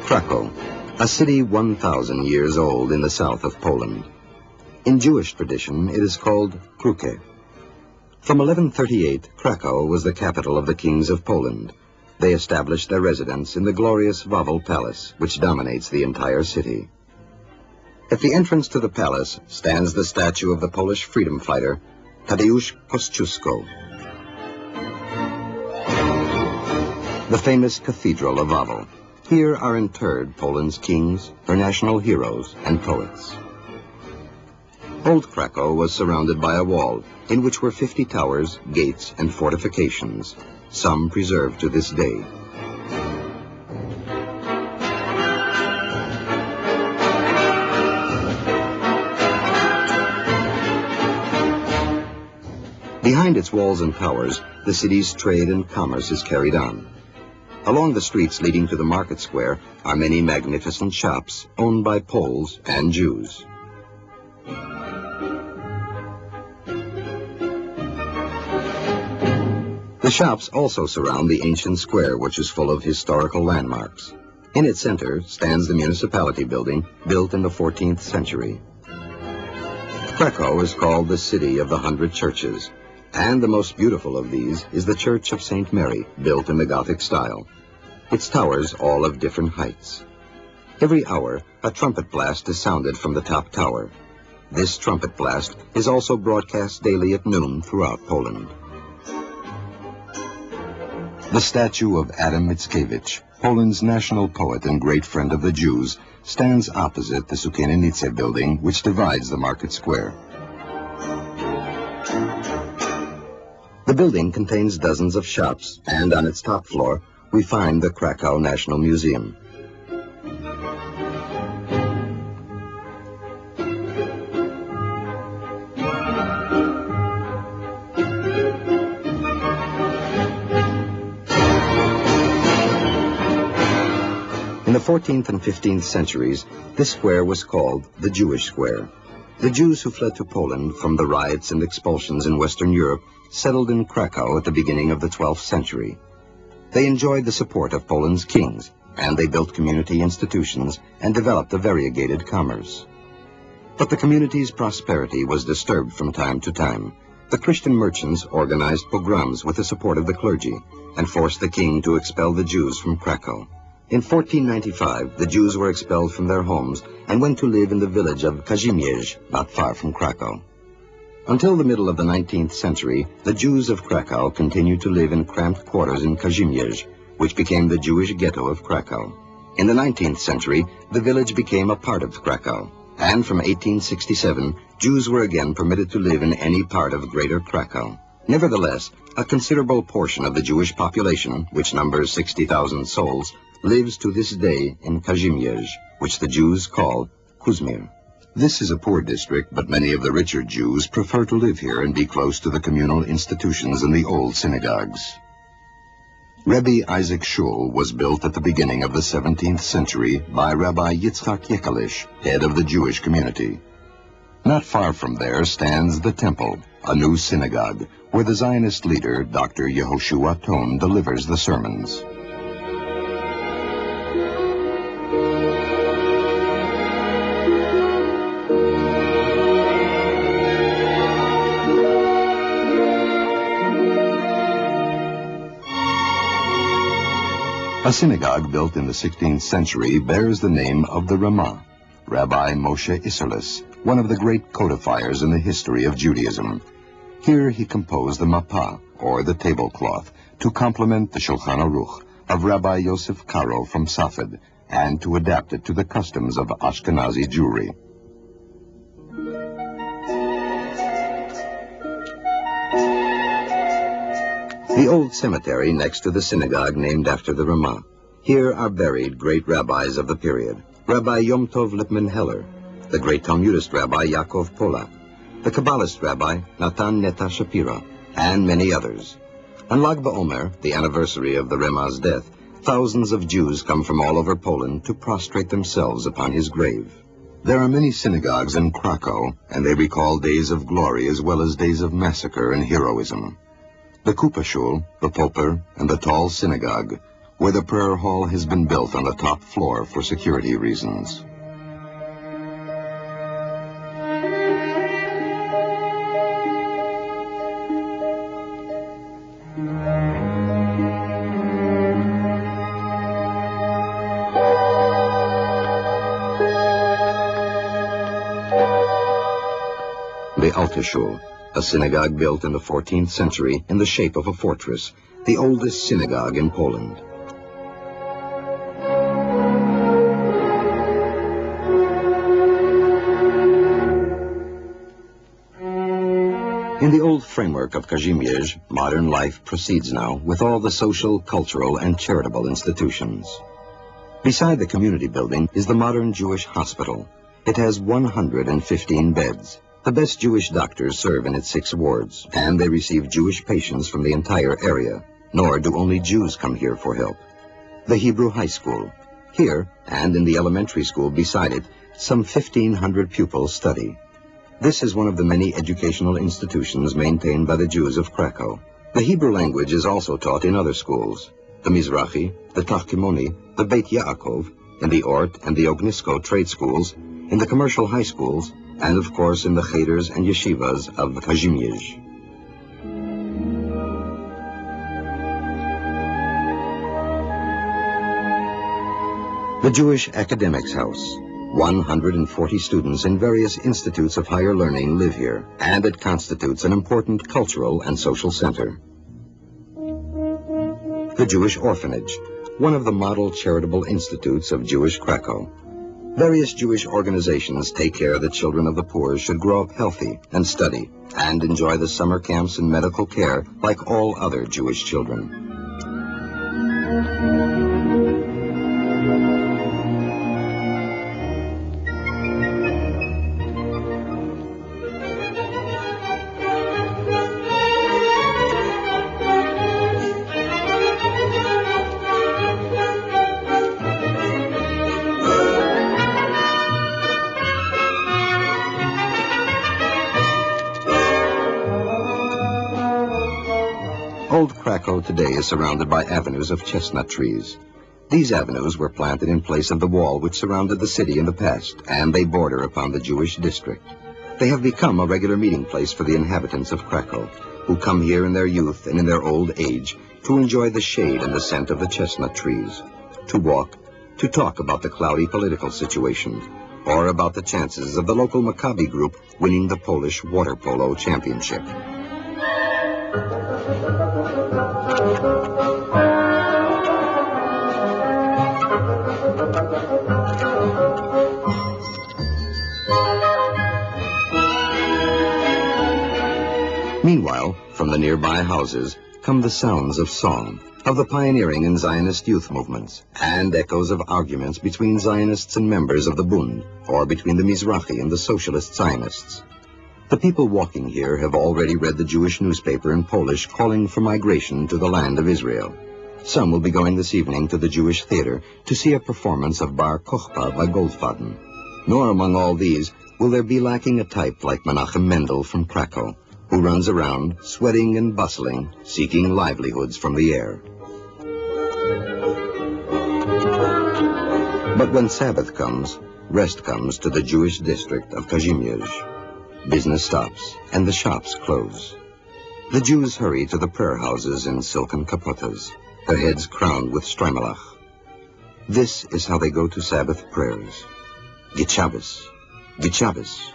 Krakow, a city 1,000 years old in the south of Poland. In Jewish tradition, it is called Krakow. From 1138, Krakow was the capital of the kings of Poland. They established their residence in the glorious Wawel Palace, which dominates the entire city. At the entrance to the palace stands the statue of the Polish freedom fighter, Tadeusz Kosciuszko. The famous Cathedral of Wawel. Here are interred Poland's kings, her national heroes, and poets. Old Krakow was surrounded by a wall, in which were 50 towers, gates, and fortifications, some preserved to this day. Behind its walls and towers, the city's trade and commerce is carried on. Along the streets leading to the market square are many magnificent shops owned by Poles and Jews. The shops also surround the ancient square, which is full of historical landmarks. In its center stands the municipality building, built in the 14th century. Krakow is called the City of the 100 Churches, and the most beautiful of these is the Church of St. Mary, built in the Gothic style. Its towers all of different heights. Every hour, a trumpet blast is sounded from the top tower. This trumpet blast is also broadcast daily at noon throughout Poland. The statue of Adam Mickiewicz, Poland's national poet and great friend of the Jews, stands opposite the Sukiennice building, which divides the market square. The building contains dozens of shops, and on its top floor, we find the Krakow National Museum. In the 14th and 15th centuries, this square was called the Jewish Square. The Jews who fled to Poland from the riots and expulsions in Western Europe settled in Krakow at the beginning of the 12th century. They enjoyed the support of Poland's kings, and they built community institutions and developed a variegated commerce. But the community's prosperity was disturbed from time to time. The Christian merchants organized pogroms with the support of the clergy and forced the king to expel the Jews from Krakow. In 1495, the Jews were expelled from their homes and went to live in the village of Kazimierz, not far from Krakow. Until the middle of the 19th century, the Jews of Krakow continued to live in cramped quarters in Kazimierz, which became the Jewish ghetto of Krakow. In the 19th century, the village became a part of Krakow, and from 1867, Jews were again permitted to live in any part of Greater Krakow. Nevertheless, a considerable portion of the Jewish population, which numbers 60,000 souls, lives to this day in Kazimierz, which the Jews call Kuzmir. This is a poor district, but many of the richer Jews prefer to live here and be close to the communal institutions and the old synagogues. Rebbe Isaac Shul was built at the beginning of the 17th century by Rabbi Yitzchak Yekelish, head of the Jewish community. Not far from there stands the Temple, a new synagogue, where the Zionist leader, Dr. Yehoshua Ton, delivers the sermons. A synagogue built in the 16th century bears the name of the Ramah, Rabbi Moshe Isserles, one of the great codifiers in the history of Judaism. Here he composed the Mappah, or the tablecloth, to complement the Shulchan Aruch of Rabbi Yosef Karo from Safed, and to adapt it to the customs of Ashkenazi Jewry. The old cemetery next to the synagogue named after the Ramah. Here are buried great rabbis of the period. Rabbi Yom Tov Lipman Heller, the great Talmudist Rabbi Yaakov Polak, the Kabbalist Rabbi Natan Neta Shapira, and many others. On Lag BaOmer, the anniversary of the Ramah's death, thousands of Jews come from all over Poland to prostrate themselves upon his grave. There are many synagogues in Krakow, and they recall days of glory as well as days of massacre and heroism. The Kupa Shul, the Popper, and the tall synagogue where the prayer hall has been built on the top floor for security reasons. The Alterschule, a synagogue built in the 14th century in the shape of a fortress, the oldest synagogue in Poland. In the old framework of Kazimierz, modern life proceeds now with all the social, cultural, and charitable institutions. Beside the community building is the modern Jewish hospital. It has 115 beds. The best Jewish doctors serve in its 6 wards, and they receive Jewish patients from the entire area. Nor do only Jews come here for help. The Hebrew High School. Here, and in the elementary school beside it, some 1,500 pupils study. This is one of the many educational institutions maintained by the Jews of Krakow. The Hebrew language is also taught in other schools. The Mizrahi, the Tachkimoni, the Beit Yaakov, in the Ort and the Ognisko trade schools, in the commercial high schools, and of course in the cheters and yeshivas of Kazimierz. The Jewish Academics House. 140 students in various institutes of higher learning live here, and it constitutes an important cultural and social center. The Jewish Orphanage, one of the model charitable institutes of Jewish Krakow. Various Jewish organizations take care that children of the poor should grow up healthy and study and enjoy the summer camps and medical care like all other Jewish children. Old Krakow today is surrounded by avenues of chestnut trees. These avenues were planted in place of the wall which surrounded the city in the past, and they border upon the Jewish district. They have become a regular meeting place for the inhabitants of Krakow, who come here in their youth and in their old age to enjoy the shade and the scent of the chestnut trees, to walk, to talk about the cloudy political situation, or about the chances of the local Maccabi group winning the Polish water polo championship. Meanwhile, from the nearby houses come the sounds of song, of the pioneering and Zionist youth movements, and echoes of arguments between Zionists and members of the Bund, or between the Mizrahi and the Socialist Zionists. The people walking here have already read the Jewish newspaper in Polish calling for migration to the land of Israel. Some will be going this evening to the Jewish theater to see a performance of Bar Kochba by Goldfaden. Nor among all these will there be lacking a type like Menachem Mendel from Krakow, who runs around, sweating and bustling, seeking livelihoods from the air. But when Sabbath comes, rest comes to the Jewish district of Kazimierz. Business stops, and the shops close. The Jews hurry to the prayer houses in silken kapotas, their heads crowned with streimelach. This is how they go to Sabbath prayers. Git Shabbos, Git Shabbos.